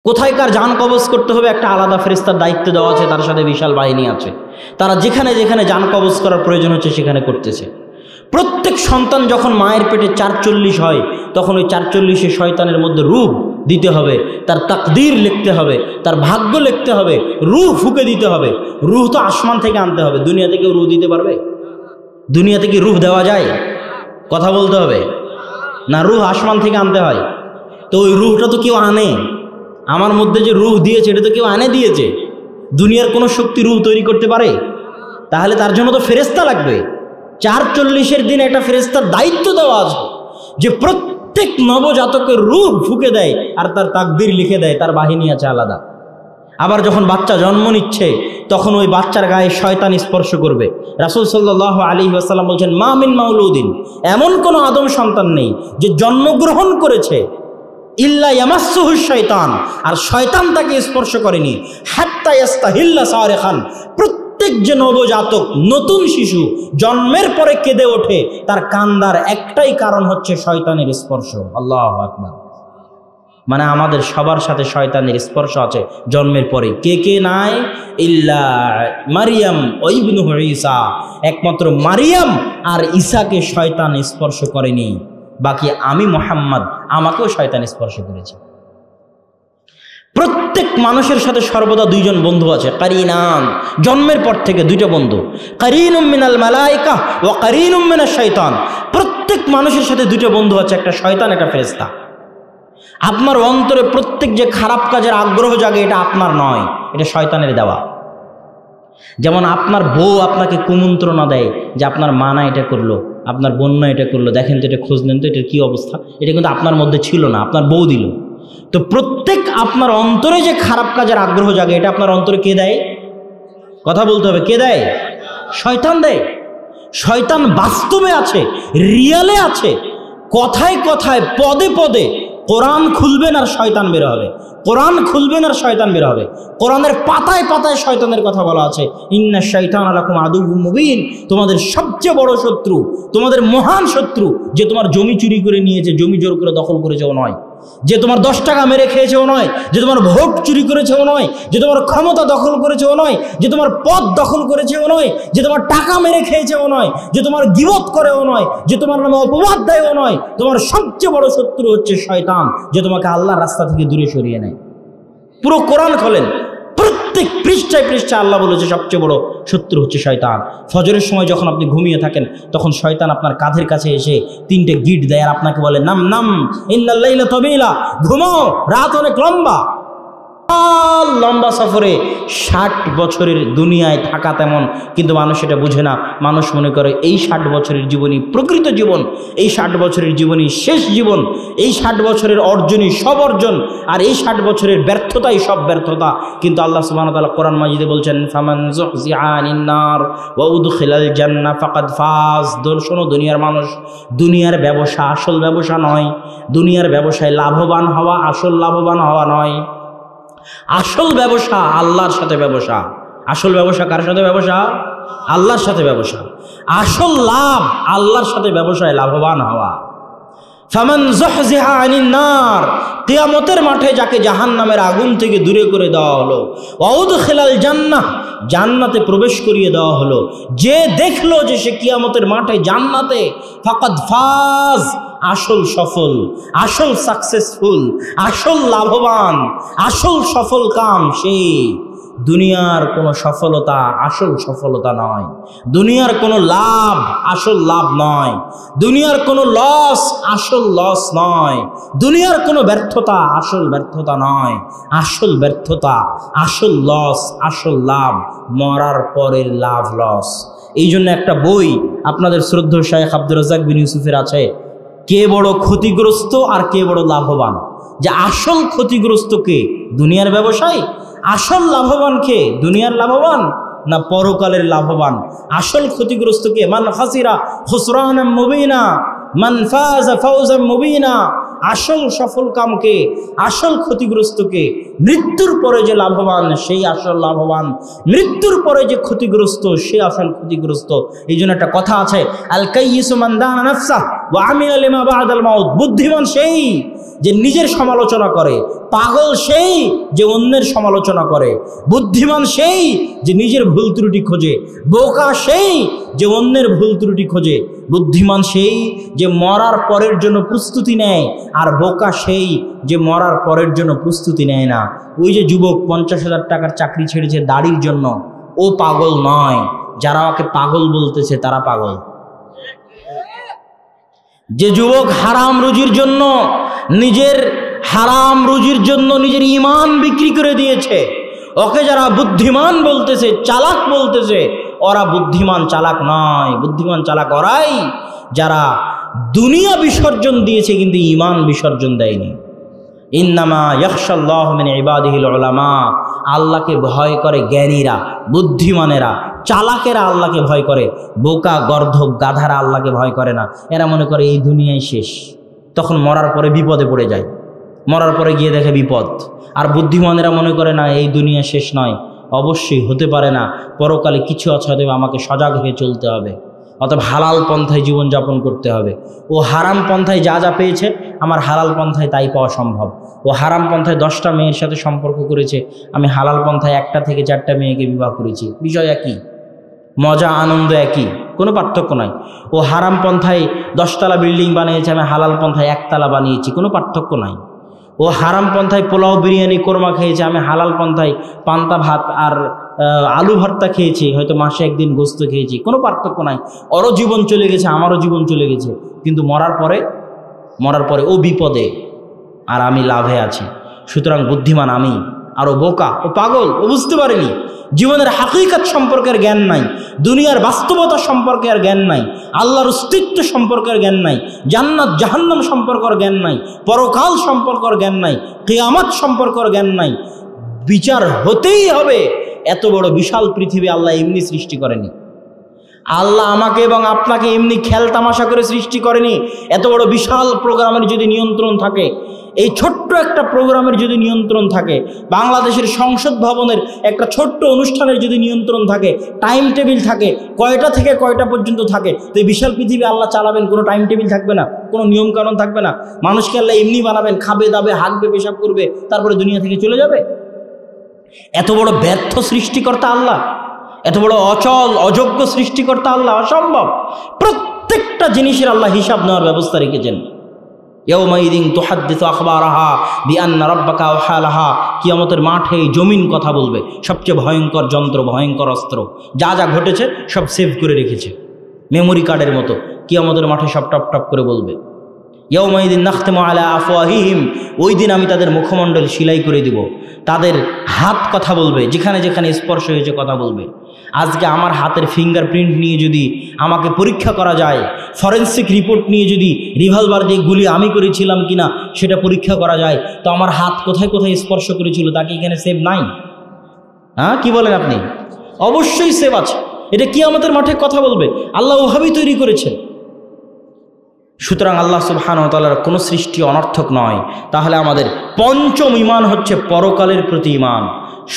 কোথায় কার জান কবজ করতে হবে একটা আলাদা ফেরেশতার দায়িত্ব দেওয়া আছে, তার সাথে বিশাল বাহিনী আছে, তারা যেখানে যেখানে জান কবজ করার প্রয়োজন হচ্ছে সেখানে করতেছে। প্রত্যেক সন্তান যখন মায়ের পেটে ৪৪ হয় তখন ওই ৪৪ শয়তানের মধ্যে রূহ দিতে হবে, তার তাকদীর লিখতে হবে, তার ভাগ্য লিখতে হবে, রূহ ফুঁকে দিতে হবে। রূহ তো আসমান থেকে আনতে হবে, দুনিয়া থেকে রূহ দিতে পারবে? দুনিয়া থেকে রূহ দেওয়া যায়? কথা বলতে হবে না, রূহ আসমান থেকে আনতে হয়। তো ওই রূহটা তো কেউ আনে, আমার মধ্যে যে রূহ দিয়েছে এটা তো কেউ আনে দিয়েছে। দুনিয়ার কোনো শক্তি রূহ তৈরি করতে পারে? তাহলে তার জন্য তো ফেরেশতা লাগবে। ৪৪ দিন একটা ফেরেশতার দায়িত্ব দেওয়া আছে যে প্রত্যেক নবজাতকের রূহ ফুঁকে দেয় আর তার তাকদীর লিখে দেয়, তার বাহিনী আছে আলাদা। আবার যখন বাচ্চা জন্ম নিচ্ছে তখন ওই বাচ্চার গায়ে শয়তান স্পর্শ করবে। রাসূল সাল্লাল্লাহু আলাইহি ওয়াসাল্লাম বলছেন, মা মিন মাউলুদিন, এমন কোন আদম সন্তান নেই যে জন্মগ্রহণ করেছে ইল্লা ইয়ামাসসুহু শয়তান, আর শয়তান তাকে স্পর্শ করেনি, হাত্তা ইয়াস্তাহিল্লা সারিখান। প্রত্যেক যে নবজাতক নতুন শিশু জন্মের পরে কেঁদে ওঠে, তার কান্দার একটাই কারণ হচ্ছে শয়তানের স্পর্শ। আল্লাহু আকবার। মানে আমাদের সবার সাথে শয়তানের স্পর্শ আছে জন্মের পরে। কে কে নাই? ইল্লা মারিয়াম ও ইবনু ঈসা, একমাত্র মারিয়াম আর ঈসাকে শয়তান স্পর্শ করেনি, বাকি আমি মুহাম্মদ, আমাকেও শয়তান স্পর্শ করেছে। প্রত্যেক মানুষের সাথে সর্বদা দুইজন বন্ধু আছে, কারিনান, জন্মের পর থেকে দুইটা বন্ধু, কারিনুম মিনাল মালায়েকা ওয়া কারিনুম মিনাশ শাইতান। প্রত্যেক মানুষের সাথে দুইটা বন্ধু আছে, একটা শয়তান, একটা ফেরেশতা। আপনার অন্তরে প্রত্যেক যে খারাপ কাজের আগ্রহ জাগে এটা আপনার নয়, এটা শয়তানের দেওয়া। যেমন আপনার বউ আপনাকে কুমন্ত্রণা দেয় যে আপনার মা না এটা করলো, আপনার বোন না এটা করলো, দেখেন তো এটা খোঁজ নেন তো এটার কী অবস্থা, এটা কিন্তু আপনার মধ্যে ছিল না, আপনার বউ দিল। তো প্রত্যেক আপনার অন্তরে যে খারাপ কাজের আগ্রহ জাগে এটা আপনার অন্তরে কে দেয়? কথা বলতে হবে, কে দেয়? শয়তান দেয়। শয়তান বাস্তবে আছে, রিয়ালে আছে, কথায় কথায় পদে পদে। কোরআন খুলবেন আর শয়তান বের হবে, কোরআন খুলবেন আর শয়তান বের হবে। কোরআনের পাতায় পাতায় শয়তানের কথা বলা আছে, ইন্না শাইতানা লাকুম আদুউম মুবিন। তোমাদের সবচেয়ে বড় শত্রু, তোমাদের মহান শত্রু, যে তোমার জমি চুরি করে নিয়েছে, জমি জোর করে দখল করেছেও নয়, যে তোমার 10 টাকা মেরে খেয়েছেও নয়, যে তোমার ভোট চুরি করেছেও নয়, যে তোমার ক্ষমতা দখল করেছেও নয়, যে তোমার পদ দখল করেছেও নয়, যে তোমার টাকা মেরে খেয়েছেও নয়, যে তোমার গীবত করেও নয়, যে তোমার নামে অপবাদ দেয়ও নয়। তোমার সবচেয়ে বড় শত্রু হচ্ছে শয়তান, যে তোমাকে আল্লাহর রাস্তা থেকে দূরে সরিয়ে নেয়। পুরো কোরআন খোলেন, প্রত্যেক পৃষ্ঠায় পৃষ্ঠায় আল্লাহ বলেছে সবচেয়ে বড় শত্রু হচ্ছে শয়তান। ফজরের সময় যখন আপনি ঘুমিয়ে থাকেন তখন শয়তান আপনার কাঁধের কাছে এসে 3টে গিট দেয় আর আপনাকে বলে, নাম নাম ইন্নাল লাইলা তাবিলা, ঘুমাও, রাত অনেক লম্বা। লম্বা সফরে 60 বছরের দুনিয়ায় থাকা তেমন, কিন্তু মানুষ এটা বুঝে না। মানুষ মনে করে এই 60 বছরের জীবনই প্রকৃত জীবন, এই 60 বছরের জীবনই শেষ জীবন, এই 60 বছরের অর্জনই সব অর্জন, আর এই 60 বছরের ব্যর্থতাই সব ব্যর্থতা। কিন্তু আল্লাহ সুবহানাহু ওয়া তাআলা কোরআন মাজিদে বলছেন, ফামান যুহজিআ আনিন নার ওয়া উদখিলাল জান্নাহ ফাকাদ ফাজ। শোনো দুনিয়ার মানুষ, দুনিয়ার ব্যবসা আসল ব্যবসা নয়, দুনিয়ার ব্যবসায় লাভবান হওয়া আসল লাভবান হওয়া নয়। আসল ব্যবসা আল্লাহর সাথে ব্যবসা। আসল ব্যবসা কার সাথে ব্যবসা? আল্লাহর সাথে ব্যবসা। আসল লাভ আল্লাহর সাথে ব্যবসায় লাভবান হওয়া। ফামান যুহজিহা আনিন নার, কিয়ামতের মাঠে যাকে জাহান্নামের আগুন থেকে দূরে করে দেওয়া হলো, ওয়া উদখিলাল জান্নাহ, জান্নাতে প্রবেশ করিয়ে দেওয়া হলো, যে দেখলো যে সে কিয়ামতের মাঠে জান্নাতে, ফাকাদ ফাজ, আসল সফল, আসল সাকসেসফুল, আসল লাভবান, আসল সফল কাম সেই। দুনিয়ার কোনো সফলতা আসল সফলতা নয়, দুনিয়ার কোনো লাভ আসল লাভ নয়, দুনিয়ার কোনো লস আসল লস নয়, দুনিয়ার কোনো ব্যর্থতা আসল ব্যর্থতা নয়। আসল ব্যর্থতা, আসল লস, আসল লাভ মরার পরের লাভ লস। এই জন্য একটা বই আপনাদের শ্রদ্ধেয় শাইখ আব্দুর রাজ্জাক বিন ইউসুফের আছে, কে বড় ক্ষতিগ্রস্ত আর কে বড় লাভবান। যে আসল ক্ষতিগ্রস্ত কে? দুনিয়ার ব্যবসায়। আসল লাভবান কে? দুনিয়ার লাভবান না পরকালের লাভবান? আসল ক্ষতিগ্রস্ত কে? মান খাসিরা খুসরানাম মুবিনা মান ফাযা ফাওজাম মুবিনা। আসল সফল কামকে, আসল ক্ষতিগ্রস্তকে। মৃত্যুর পরে যে লাভবান সেই আসল লাভবান, মৃত্যুর পরে যে ক্ষতিগ্রস্ত সে আসল ক্ষতিগ্রস্ত। এই জন্য একটা কথা আছে, আল কাইয়িসু মান দানা নাফসাহু ওয়া আমিলা লিমা বা'দাল মাউত। বুদ্ধিমান সেই যে নিজের সমালোচনা করে, পাগল সেই যে অন্যের সমালোচনা করে, বুদ্ধিমান সেই যে নিজের ভুল ত্রুটি খোঁজে, বোকা সেই যে অন্যের ভুল ত্রুটি খোঁজে, বুদ্ধিমান সেই যে মরার পরের জন্য প্রস্তুতি নেয়, আর বোকা সেই যে মরার পরের জন্য প্রস্তুতি নেয় না। ওই যে যুবক 50,000 টাকার চাকরি ছেড়েছে দাড়ির জন্য, ও পাগল নয়, যারা ওকে পাগল বলতেছে তারা পাগল। যে যুবক হারাম রুজির জন্য নিজের ঈমান বিক্রি করে দিয়েছে, ওকে যারা বুদ্ধিমান বলতেছে, চালাক বলতেছে, ওরা বুদ্ধিমান চালাক নয়। বুদ্ধিমান চালাক ওরাই যারা দুনিয়া বিসর্জন দিয়েছে কিন্তু ঈমান বিসর্জন দেয়নি। ইন্নামা ইয়াখশাল্লাহু মিন ইবাদিহিল উলামা, আল্লাহকে ভয় করে জ্ঞানীরা, বুদ্ধিমানেরা, চালাকেরা আল্লাহকে ভয় করে। বোকা গর্ধব গাধারা আল্লাহকে ভয় করে না। এরা মনে করে এই দুনিয়ায় শেষ, তখন মরার পরে বিপদে পড়ে যায়, মরার পরে গিয়ে দেখে বিপদ। আর বুদ্ধিমানেরা মনে করে না এই দুনিয়া শেষ নয়, অবশ্যই হতে পারে না, পরকালে কিছু আছে, হয়তো আমাকে সজাগ হয়ে চলতে হবে, অতএব হালাল পন্থায় জীবনযাপন করতে হবে। ও হারাম পন্থায় যা যা পেয়েছে আমার হালাল পন্থায় তাই পাওয়া সম্ভব। ও হারাম পন্থায় 10টা মেয়ের সাথে সম্পর্ক করেছে, আমি হালাল পন্থায় 1টা থেকে 4টা মেয়েকে বিবাহ করেছি, বিষয় একই, মজা আনন্দ একই, কোনো পার্থক্য নাই। ও হারাম পন্থায় 10তলা বিল্ডিং বানিয়েছে, আমি হালাল পন্থায় 1তলা বানিয়েছি, কোনো পার্থক্য নাই। ও হারাম পন্থায় পোলাও বিরিয়ানি কোরমা খেয়েছে, আমি হালাল পন্থায় পান্তা ভাত আর আলু ভর্তা খেয়েছি, হয়তো মাসে একদিন গোস্ত খেয়েছি, কোনো পার্থক্য নাই। ওরও জীবন চলে গেছে, আমারও জীবন চলে গেছে, কিন্তু মরার পরে ও বিপদে আর আমি লাভে আছি। সুতরাং বুদ্ধিমান আমি, আর ও বোকা, ও পাগল, ও বুঝতে পারেনি, জীবনের হাকিকত সম্পর্কের জ্ঞান নাই, দুনিয়ার বাস্তবতা সম্পর্কের জ্ঞান নাই, আল্লাহর অস্তিত্ব সম্পর্কের জ্ঞান নাই, জান্নাত জাহান্নাম সম্পর্কের জ্ঞান নাই, পরকাল সম্পর্কের জ্ঞান নাই, কিয়ামত সম্পর্কের জ্ঞান নাই। বিচার হতেই হবে। এত বড় বিশাল পৃথিবী আল্লাহ এমনি সৃষ্টি করেনি। আল্লাহ আমাকে এবং আপনাকে এমনি খেল তামাশা করে সৃষ্টি করেনি। এত বড় বিশাল প্রোগ্রামের যদি নিয়ন্ত্রণ থাকে, এই ছোট্ট একটা প্রোগ্রামের যদি নিয়ন্ত্রণ থাকে, বাংলাদেশের সংসদ ভবনের একটা ছোট্ট অনুষ্ঠানের যদি নিয়ন্ত্রণ থাকে, টাইম টেবিল থাকে, কয়টা থেকে কয়টা পর্যন্ত থাকে, তো এই বিশাল পৃথিবী আল্লাহ চালাবেন, কোনো টাইম টেবিল থাকবে না, কোনো নিয়মকানুন থাকবে না। মানুষকে আল্লাহ এমনি বানাবেন, খাবে দাবে, হাঁকবে, পেশাব করবে, তারপরে দুনিয়া থেকে চলে যাবে। এত বড় ব্যর্থ সৃষ্টিকর্তা আল্লাহ, এত বড় অচল অযোগ্য সৃষ্টিকর্তা আল্লাহ, অসম্ভব। প্রত্যেকটা জিনিসের আল্লাহ হিসাব নেওয়ার ব্যবস্থা রেখেছেন। ইয়াউমাইদিন তুহাদ্দিসু আখবারাহা বিআন্না রাব্বাকা আওহালাহা, কিয়ামতের মাঠে জমিন কথা বলবে। সবচেয়ে ভয়ঙ্কর যন্ত্র, ভয়ঙ্কর অস্ত্র, যা যা ঘটেছে সব সেভ করে রেখেছে মেমোরি কার্ডের মতো। কিয়ামতের মাঠে সব টপ টপ করে বলবে। ইয়াউমাইদিন নাখতিমু আলা আফওয়াহিহিম, ওই দিন আমি তাদের মুখমণ্ডল সিলাই করে দিব। তাদের হাত কথা বলবে, যেখানে যেখানে স্পর্শ হয়েছে কথা বলবে। আজকে আমার হাতের ফিঙ্গারপ্রিন্ট নিয়ে যদি আমাকে পরীক্ষা করা যায়, ফরেন্সিক রিপোর্ট নিয়ে যদি রিভলভার দিয়ে গুলি আমি করেছিলাম কিনা সেটা পরীক্ষা করা যায়, তো আমার হাত কোথায় কোথায় স্পর্শ করেছিল তা কি এখানে সেভ নাই? হ্যাঁ, কি বলেন আপনি? অবশ্যই সেভ আছে। এটা কিয়ামতের মাঠে কথা বলবে। আল্লাহ ওভাবেই তৈরি করেছেন। সুতরাং আল্লাহ সুবহানাহু ওয়া তাআলার কোনো সৃষ্টি অনর্থক নয়। তাহলে আমাদের পঞ্চম ঈমান হচ্ছে পরকালের প্রতি ঈমান।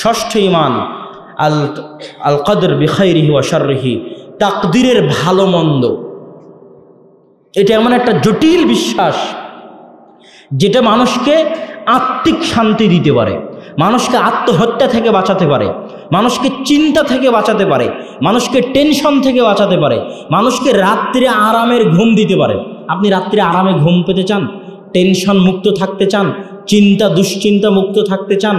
ষষ্ঠ ঈমান আল কদর বিখাইরিহি ওয়া শাররিহি, তাকদীরের ভালো মন্দ। এটা এমন একটা জটিল বিশ্বাস যেটা মানুষকে আত্মিক শান্তি দিতে পারে, মানুষকে আত্মহত্যা থেকে বাঁচাতে পারে, মানুষকে চিন্তা থেকে বাঁচাতে পারে, মানুষকে টেনশন থেকে বাঁচাতে পারে, মানুষকে রাত্রে আরামের ঘুম দিতে পারে। আপনি রাত্রে আরামে ঘুম পেতে চান, টেনশন মুক্ত থাকতে চান, চিন্তা দুশ্চিন্তা মুক্ত থাকতে চান,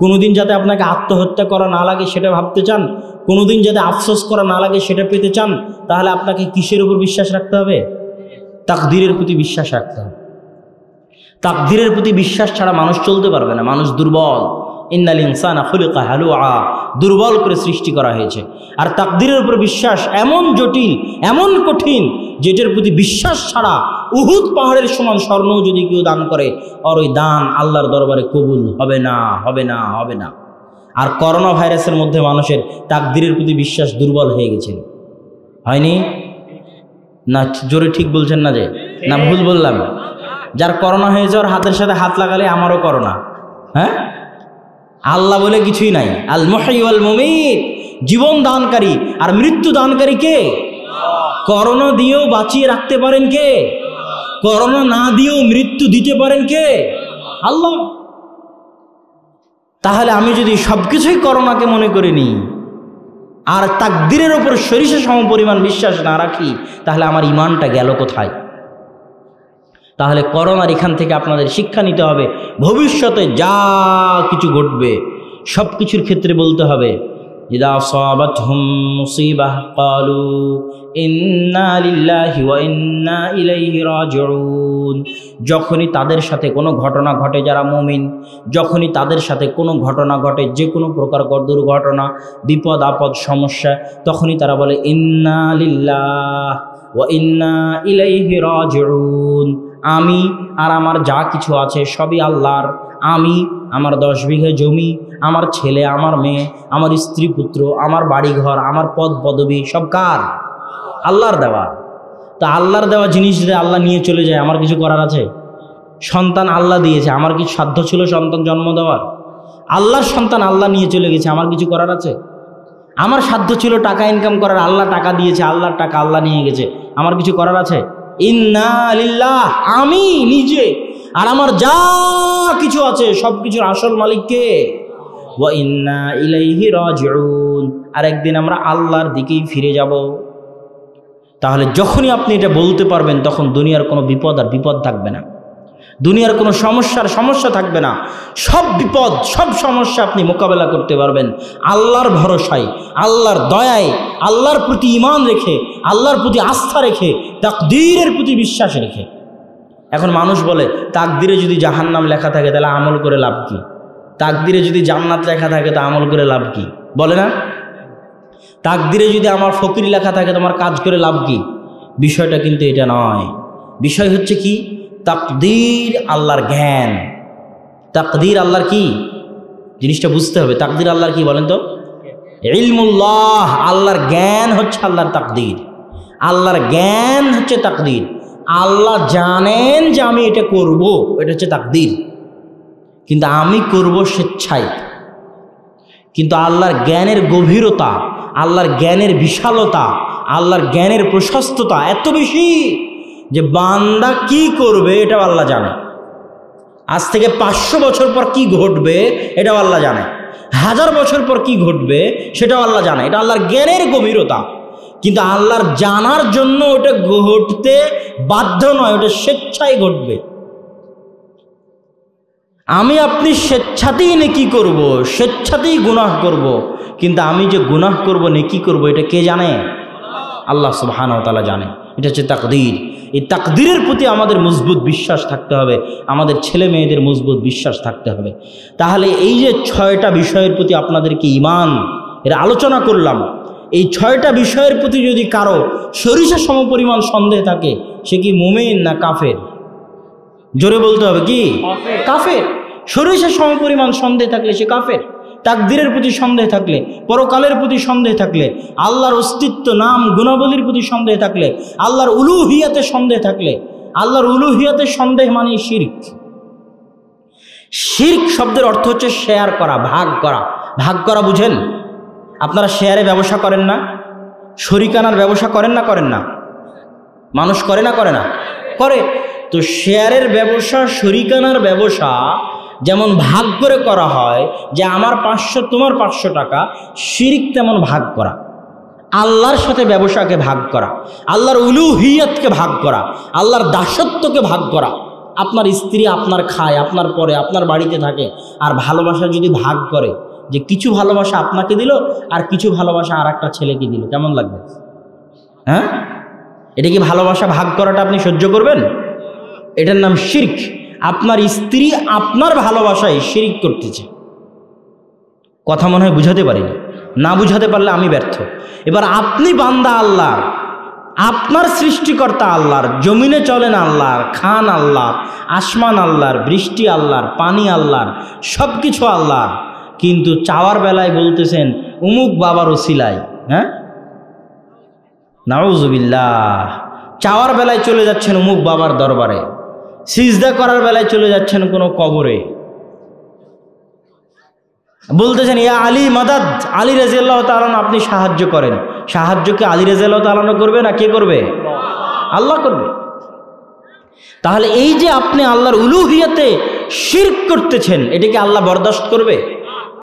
কোনোদিন যাতে আপনাকে আত্মহত্যা করা না লাগে সেটা ভাবতে চান, কোনোদিন যাতে আফসোস করা না লাগে সেটা পেতে চান, তাহলে আপনাকে কিসের উপর বিশ্বাস রাখতে হবে? তাকদীরের প্রতি বিশ্বাস রাখতে হবে। তাকদীরের প্রতি বিশ্বাস ছাড়া মানুষ চলতে পারবে না। মানুষ দুর্বল। ইন্নাল ইনসানা খুলিকা হালুআ, দুর্বল করে সৃষ্টি করা হয়েছে। আর তাকদীরের উপর বিশ্বাস এমন জটিল, এমন কঠিন, যেটার প্রতি বিশ্বাস ছাড়া উহুদ পাহাড়ের সমান স্বর্ণ যদি কেউ দান করে, আর ওই দান আল্লাহর দরবারে কবুল হবে না, হবে না, হবে না। আর করোনা ভাইরাসের মধ্যে মানুষের তাকদীরের প্রতি বিশ্বাস দুর্বল হয়ে গেছে, হয়নি? না জোরে ঠিক বলছেন না? যে না ভুল বললাম? যার করোনা হয়েছে ওর হাতের সাথে হাত লাগালে আমারও করোনা। হ্যাঁ, আল্লাহ বলে কিছুই নাই। আল মুহয়ি ওয়াল মুমীত, জীবন দানকারী আর মৃত্যু দানকারী কে? করোনা দিয়েও বাঁচিয়ে রাখতে পারেন কে? করোনা না দিয়েও মৃত্যু দিতে পারেন কে? আল্লাহ। তাহলে আমি যদি সবকিছুই করোনাকে মনে করে নিই আর তাকদীরের ওপর সরিষা সম পরিমাণ বিশ্বাস না রাখি, তাহলে আমার ঈমানটা গেল কোথায়? তাহলে করোনার এখান থেকে আপনাদের শিক্ষা নিতে হবে, ভবিষ্যতে যা কিছু ঘটবে সব কিছুর ক্ষেত্রে বলতে হবে ইযা আসাবাতহুম মুসিবাহ ক্বালু ইন্না লিল্লাহি ওয়া ইন্না ইলাইহি রাজিউন। যখনই তাদের সাথে কোনো ঘটনা ঘটে, যারা মুমিন, যখনই তাদের সাথে কোনো ঘটনা ঘটে, যে কোনো প্রকার দুর্ঘটনা, বিপদ আপদ, সমস্যা, তখনই তারা বলে ইন্না লিল্লাহ ওয়া ইন্না ইলাইহি রাজিউন। আমি আর আমার যা কিছু আছে সবই আল্লাহর। আমি, আমার 10 বিঘা জমি, আমার ছেলে, আমার মেয়ে, আমার স্ত্রী পুত্র, আমার বাড়িঘর, আমার পদ পদবি সব কার? আল্লাহর দেওয়া। তা আল্লাহর দেওয়া জিনিস যদি আল্লাহ নিয়ে চলে যায়, আমার কিছু করার আছে? সন্তান আল্লাহ দিয়েছে, আমার কি সাধ্য ছিল সন্তান জন্ম দেওয়ার? আল্লাহর সন্তান আল্লাহ নিয়ে চলে গেছে, আমার কিছু করার আছে? আমার সাধ্য ছিল টাকা ইনকাম করার, আল্লাহ টাকা দিয়েছে, আল্লাহর টাকা আল্লাহ নিয়ে গেছে, আমার কিছু করার আছে? ইন্না লিল্লাহ, আমি নিজে আর আমার যা কিছু আছে সব কিছুর আসল মালিক কে? ওয়া ইন্না ইলাইহি রাজিউন। আর একদিন আমরা আল্লাহর দিকেই ফিরে যাব। তাহলে যখনই আপনি এটা বলতে পারবেন, তখন দুনিয়ার কোনো বিপদ আর বিপদ থাকবে না, দুনিয়ার কোনো সমস্যা থাকবে না। সব বিপদ, সব সমস্যা আপনি মোকাবেলা করতে পারবেন আল্লাহর ভরসায়, আল্লাহর দয়ায়, আল্লাহর প্রতি ঈমান রেখে, আল্লাহর প্রতি আস্থা রেখে, তাকদীরের প্রতি বিশ্বাস রেখে। এখন মানুষ বলে তাকদীরে যদি জাহান্নাম লেখা থাকে তাহলে আমল করে লাভ কি? তাকদীরে যদি জান্নাত লেখা থাকে তা আমল করে লাভ কি? বলে না? তাকদীরে যদি আমার ফকির লেখা থাকে তোমার কাজ করে লাভ কি? বিষয়টা কিন্তু এটা নয়। বিষয় হচ্ছে কি? তাকদীর আল্লাহর জ্ঞান। তাকদীর আল্লাহর কি জিনিসটা বুঝতে হবে। তাকদীর আল্লাহর কি বলেন তো? ইলমুল্লাহ, আল্লাহর জ্ঞান হচ্ছে আল্লাহর তাকদীর। আল্লাহর জ্ঞান হচ্ছে তাকদীর। আল্লাহ জানেন যে আমি এটা করব, এটা হচ্ছে তাকদীর, কিন্তু আমি করব স্বেচ্ছায়। কিন্তু আল্লাহর জ্ঞানের গভীরতা, আল্লাহর জ্ঞানের বিশালতা, আল্লাহর জ্ঞানের প্রশস্ততা এত বেশি যে বান্দা কি করবে এটাও আল্লাহ জানে। আজ থেকে 500 বছর পর কি ঘটবে এটাও আল্লাহ জানে, 1000 বছর পর কি ঘটবে সেটাও আল্লাহ জানে। এটা আল্লাহর জ্ঞানের গভীরতা। কিন্তু আল্লাহর জানার জন্য ওটা ঘটতে বাধ্য নয়, ওটা স্বেচ্ছায় ঘটবে। আমি আপনি স্বেচ্ছাতেই নেকি করব, স্বেচ্ছাতেই গুনাহ করব, কিন্তু আমি যে গুনাহ করব, নেকি করব, এটা কে জানে? আল্লাহ সুবহানাহু ওয়া তাআলা জানে। এটা হচ্ছে তাকদীর। এই তাকদীরের প্রতি আমাদের মজবুত বিশ্বাস থাকতে হবে, আমাদের ছেলে মেয়েদের মজবুত বিশ্বাস থাকতে হবে। তাহলে এই যে 6টা বিষয়ের প্রতি আপনাদেরকে ঈমান এর আলোচনা করলাম, এই 6টা বিষয়ের প্রতি যদি কারো সরিষা সমপরিমাণ সন্দেহ থাকে, সে কি মুমিন না কাফের? জোরে বলতে হবে, কি কাফের। সরিষা সমপরিমাণ সন্দেহ থাকলে সে কাফের। তাকদীরের প্রতি সন্দেহ থাকলে, পরকালের প্রতি সন্দেহ থাকলে, আল্লাহর অস্তিত্ব, নাম, গুণাবলীর প্রতি সন্দেহ থাকলে, আল্লাহর উলুহিয়াতে সন্দেহ থাকলে, আল্লাহর উলুহিয়াতে সন্দেহ মানে শিরক। শিরক শব্দের অর্থ হচ্ছে শেয়ার করা, ভাগ করা। ভাগ করা বুঝেন? আপনারা শেয়ারে ব্যবসা করেন না? শরিকানার ব্যবসা করেন না? করেন না? মানুষ করে না? করে না? করে। তো শেয়ারের ব্যবসা, শরিকানার ব্যবসা যেমন ভাগ করে করা হয়, যে আমার 500 তোমার 500 টাকা, শিরক তেমন ভাগ করা। আল্লাহর সাথে ব্যবসাকে ভাগ করা, আল্লাহর উলুহিয়াতকে ভাগ করা, আল্লাহর দাসত্বকে ভাগ করা। আপনার স্ত্রী আপনার খায়, আপনার পরে, আপনার বাড়িতে থাকে, আর ভালোবাসা যদি ভাগ করে, যে কিছু ভালোবাসা আপনাকে দিল আর কিছু ভালোবাসা আর একটা ছেলেকে দিল, কেমন লাগবে? হ্যাঁ, এটা কি ভালোবাসা ভাগ করাটা আপনি সহ্য করবেন? এটার নাম শিরক। আপনার স্ত্রী আপনার ভালোবাসায় শিরক করতেছে। কথা মনে হয় বুঝাতে পারিনি, না বুঝাতে পারলে আমি ব্যর্থ। এবার আপনি বান্দা আল্লাহর, আপনার সৃষ্টিকর্তা আল্লাহর, জমিনে চলেন আল্লাহর, খান আল্লাহর, আসমান আল্লাহর, বৃষ্টি আল্লাহর, পানি আল্লাহর, সব কিছু আল্লাহর, কিন্তু চাওয়ার বেলায় বলতেছেন উমুক বাবার ওসিলায়। হ্যাঁ, নাউযুবিল্লাহ। চাওয়ার বেলায় চলে যাচ্ছেন উমুক বাবার দরবারে, সিজদা করার বেলায় চলে যাচ্ছেন কোনো কবরে, বলতেছেন ইয়া আলী মাদাদ, আলী রাদিয়াল্লাহু তাআলা আপনি সাহায্য করেন। সাহায্য কি আলী রাদিয়াল্লাহু তাআলা করবে না কে করবে? আল্লাহ করবে। তাহলে এই যে আপনি আল্লাহর উলুহিয়াতে শিরক করতেছেন, এটাকে আল্লাহ বরদাস্ত করবে?